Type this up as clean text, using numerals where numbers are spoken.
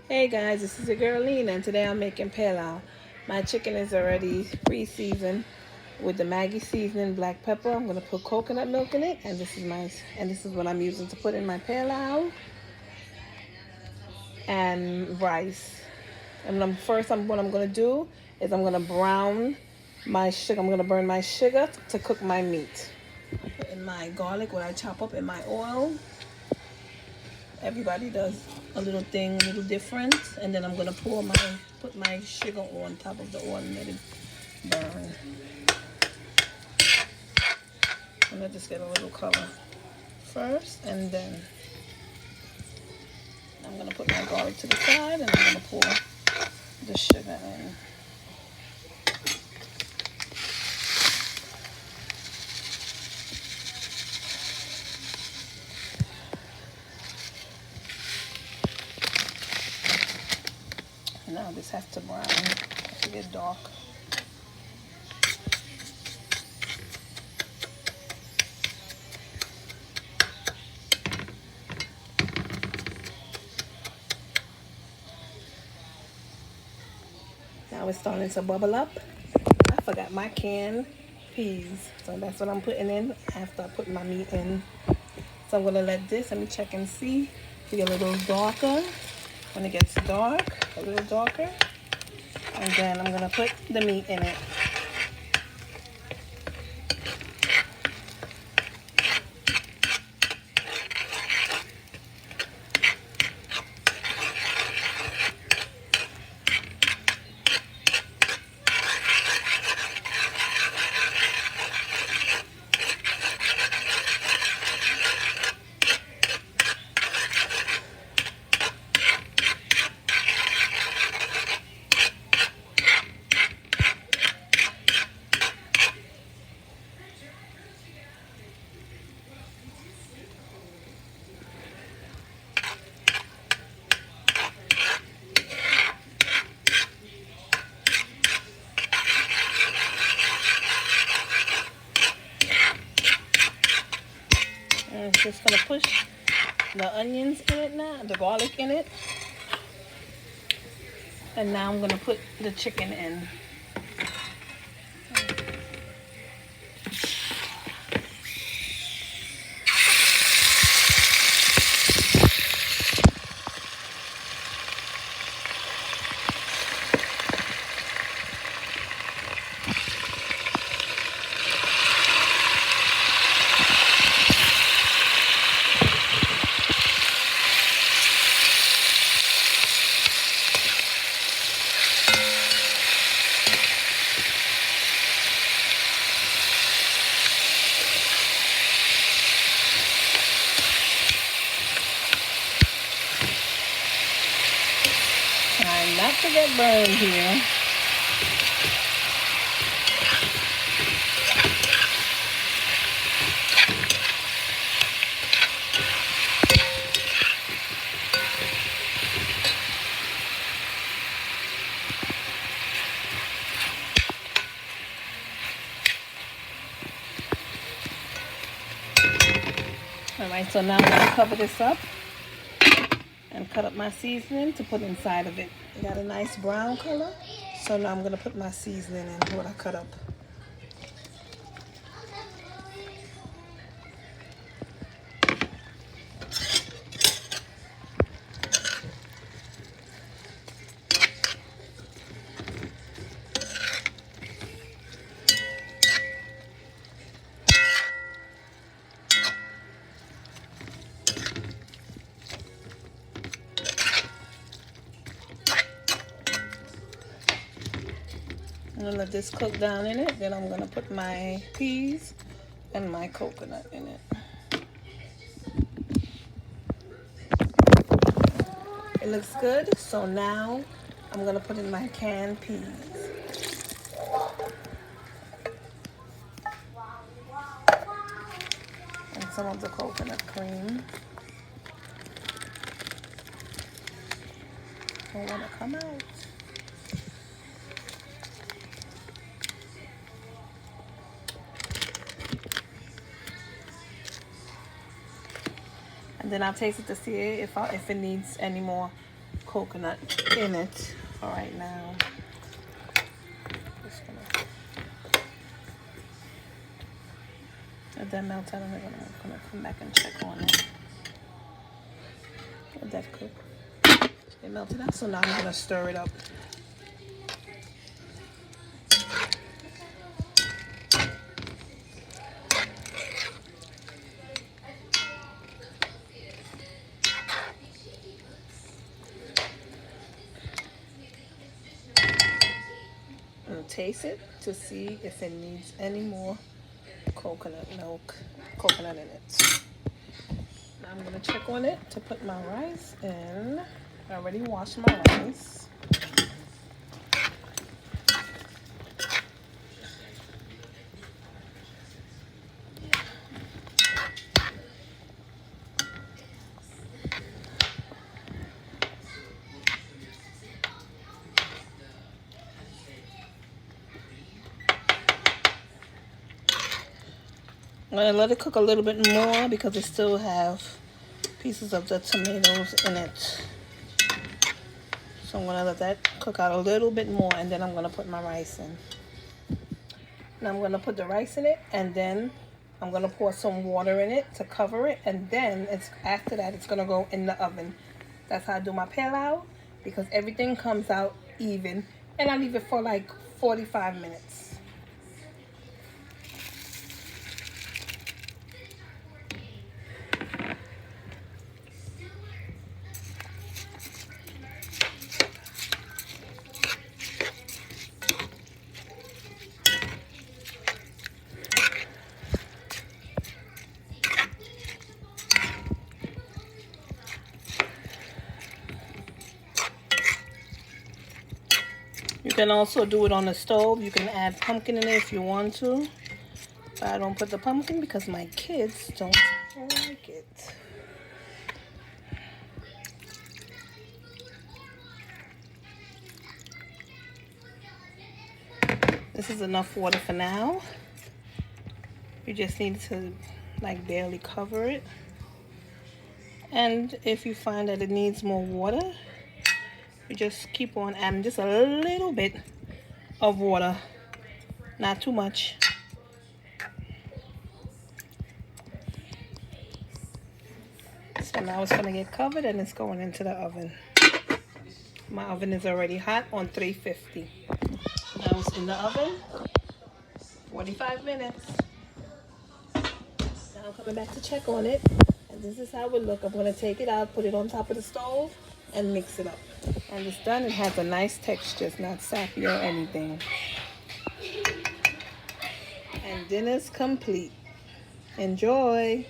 Hey guys, this is your girl Lena, and today I'm making Palau. My chicken is already pre-seasoned with the Maggi seasoning, black pepper. I'm gonna put coconut milk in it, and this is what I'm using to put in my Palau and rice. And what I'm gonna do is I'm gonna brown my sugar. I'm gonna burn my sugar to cook my meat. Put in my garlic, what I chop up in my oil. Everybody does a little thing a little different, and then I'm gonna put my sugar on top of the oil and let it burn. I'm gonna just get a little color first, and then I'm gonna put my garlic to the side, and I'm gonna pour the sugar in. Now this has to brown, has to get dark. Now it's starting to bubble up. I forgot my canned peas, so that's what I'm putting in after I put my meat in. So I'm gonna let me check and see, to get a little darker. When it gets dark, a little darker, and then I'm gonna put the meat in it. And I'm just gonna push the onions in it now, the garlic in it. And now I'm gonna put the chicken in. Trying not to get burned here. Alright, so now I'm gonna cover this up and cut up my seasoning to put inside of it. It got a nice brown color, so now I'm gonna put my seasoning in what I cut up. I'm gonna let this cook down in it. Then I'm gonna put my peas and my coconut in it. It looks good. So now I'm gonna put in my canned peas. And some of the coconut cream. I wanna come out. And then I'll taste it to see if it needs any more coconut in it for right now. Just gonna let that melt out, and I'm gonna come back and check on it. Let that cook. It melted out, so now I'm gonna stir it up. I'm gonna taste it to see if it needs any more coconut in it. Now I'm gonna check on it to put my rice in. I already washed my rice. I'm gonna let it cook a little bit more because it still have pieces of the tomatoes in it. So I'm gonna let that cook out a little bit more, and then I'm gonna put my rice in. Now I'm gonna put the rice in it, and then I'm gonna pour some water in it to cover it, and then after that it's gonna go in the oven. That's how I do my palau, because everything comes out even, and I leave it for like 45 minutes. You can also do it on the stove. You can add pumpkin in it if you want to. But I don't put the pumpkin because my kids don't like it. This is enough water for now. You just need to like barely cover it. And if you find that it needs more water, you just keep on adding just a little bit of water, not too much. So now it's gonna get covered and it's going into the oven. My oven is already hot on 350. Now it's in the oven, 45 minutes. Now I'm coming back to check on it. And this is how it look. I'm gonna take it out, put it on top of the stove, and mix it up. And it's done. It has a nice texture. It's not sappy or anything. And dinner's complete. Enjoy.